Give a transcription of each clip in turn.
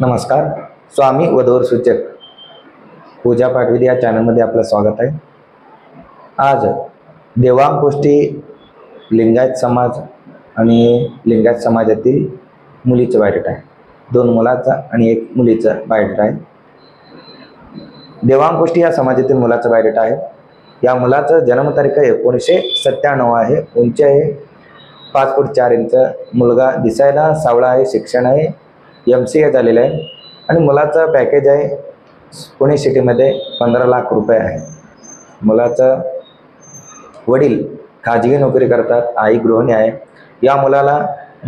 नमस्कार. स्वामी वधूवर सूचक पूजा पाठविधी या चॅनलमध्ये आपलं स्वागत आहे. आज देवांगकोष्टी लिंगायत समाज आणि लिंगायत समाजातील मुलीचं बायोडेटा आहे. 2 मुलाचा आणि 1 मुलीचा बायोडेटा आहे. देवांगकोष्टी या समाजातील मुलाचा बायोडेटा आहे. या मुलाचं जन्मतारीख 1997 आहे. उंची आहे 5 फूट 4 इंच. मुलगा दिसायला सावळा आहे. शिक्षण आहे MCA झालेलं आहे आणि मुलाचं पॅकेज आहे पुणे सिटीमध्ये 15 लाख रुपये आहे. मुलाचं वडील खाजगी नोकरी करतात. आई गृहिणी आहे. या मुलाला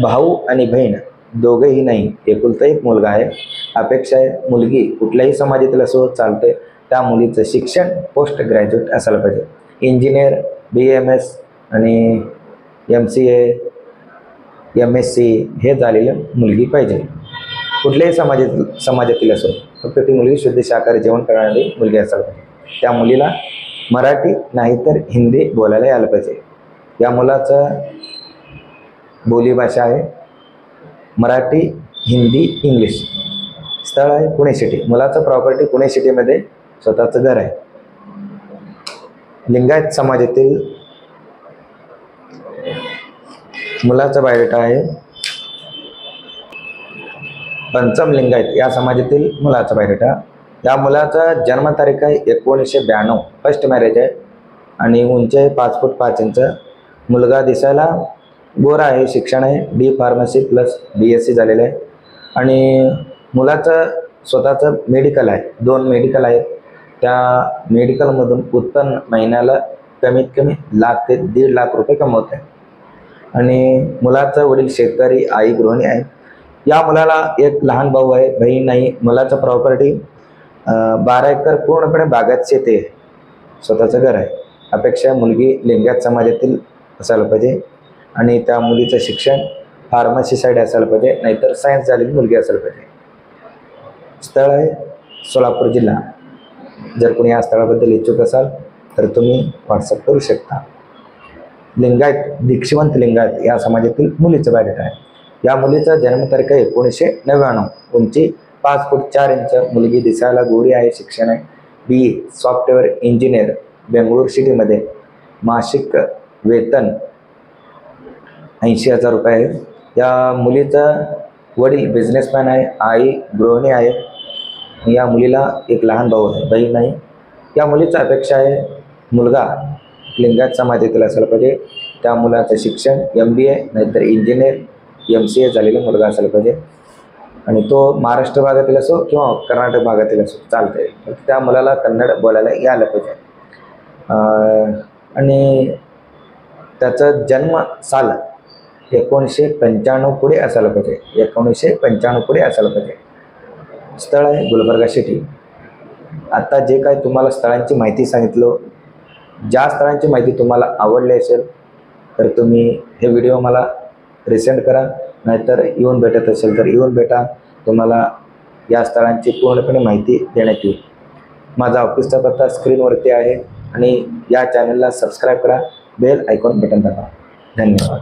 भाऊ आणि बहीण दोघेही नाही. एकुलता एक मुलगा आहे. अपेक्षा आहे मुलगी कुठल्याही समाजातील असो चालते. त्या मुलीचं शिक्षण पोस्ट ग्रॅज्युएट असायला पाहिजे. इंजिनियर BAMS आणि MCA MSc हे झालेलं मुलगी पाहिजे. कुठल्याही समाजातील असो फक्त ती मुलगी शुद्ध शाकाहारी जेवण करणारी मुलगी असायला पाहिजे. त्या मुलीला मराठी नाहीतर हिंदी बोलायला यायला पाहिजे. या मुलाचं बोलीभाषा आहे मराठी, हिंदी, इंग्लिश. स्थळ आहे पुणे सिटी. मुलाचं प्रॉपर्टी पुणे सिटीमध्ये स्वतःचं घर आहे. लिंगायत समाजातील मुलाचा बायोडेटा आहे. पंचम लिंगायत या समाजातील मुलाचा बायोडेटा. या मुलाचा जन्मतारीख आहे 1992. फर्स्ट मॅरेज आहे आणि उंची आहे 5 फूट 5 इंच. मुलगा दिसायला गोरा आहे. शिक्षण आहे D फार्मसी प्लस BSc झालेलं आहे आणि मुलाचं स्वतःचं मेडिकल आहे. 2 मेडिकल आहेत. त्या मेडिकलमधून उत्पन्न महिन्याला कमीत कमी लाख ते 1.5 लाख रुपये कमवत आहे आणि मुलाचं वडील शेतकरी, आई गृहिणी आहे. या मुलाला एक लहान भाऊ आहे, बहीण नाही. मुलाचं प्रॉपर्टी 12 एकर पूर्णपणे बागायत शेती आहे. स्वतःचं घर आहे. अपेक्षा मुलगी लिंगायत समाजातील असायला पाहिजे आणि त्या मुलीचं शिक्षण फार्मसी साईड असायला पाहिजे नाहीतर सायन्स झालेली मुलगी असायला पाहिजे. स्थळ आहे सोलापूर जिल्हा. जर कोणी या स्थळाबद्दल इच्छुक असाल तर तुम्ही व्हॉट्सअप करू शकता. लिंगायत दीक्षिवंत लिंगायत या समाजातील मुलीचं बायोडेटा आहे. या मुलीचा जन्मतारीख 1999. उंची 5 फूट 4 इंच. मुलगी दिसायला गोरी आहे. शिक्षण आहे BE सॉफ्टवेअर इंजिनियर बेंगळूर सिटीमध्ये. मासिक वेतन 80,000 रुपये आहे. या मुलीचा वडील बिझनेसमॅन आहे. आई गृहिणी आहे. या मुलीला एक लहान भाऊ आहे, बहीण नाही. या मुलीचा अपेक्षा आहे मुलगा लिंगायत समाजातील असायला पाहिजे. त्या मुलाचं शिक्षण MBA नाहीतर इंजिनियर MCA झालेला मुलगा असायला पाहिजे आणि तो महाराष्ट्र भागातील असो किंवा कर्नाटक भागातील असो चालते. त्या मुलाला कन्नड बोलायला यायला पाहिजे आणि त्याचं जन्म साल 1995 पुढे असायला पाहिजे. 1995 पुढे असायला पाहिजे. स्थळ आहे गुलबर्गा सिटी. आता जे काय तुम्हाला स्थळांची माहिती सांगितलं, ज्या स्थळांची माहिती तुम्हाला आवडली असेल तर तुम्ही हे व्हिडिओ मला रिसेंड करा नाहीतर येऊन भेटत असेल तर येऊन भेटा. तुम्हाला या स्थळांची पूर्णपणे माहिती देण्यात येईल. माझा ऑफिसचा पत्ता स्क्रीनवरती आहे आणि या चॅनलला सबस्क्राईब करा. बेल आयकॉन बटन दाबा. धन्यवाद.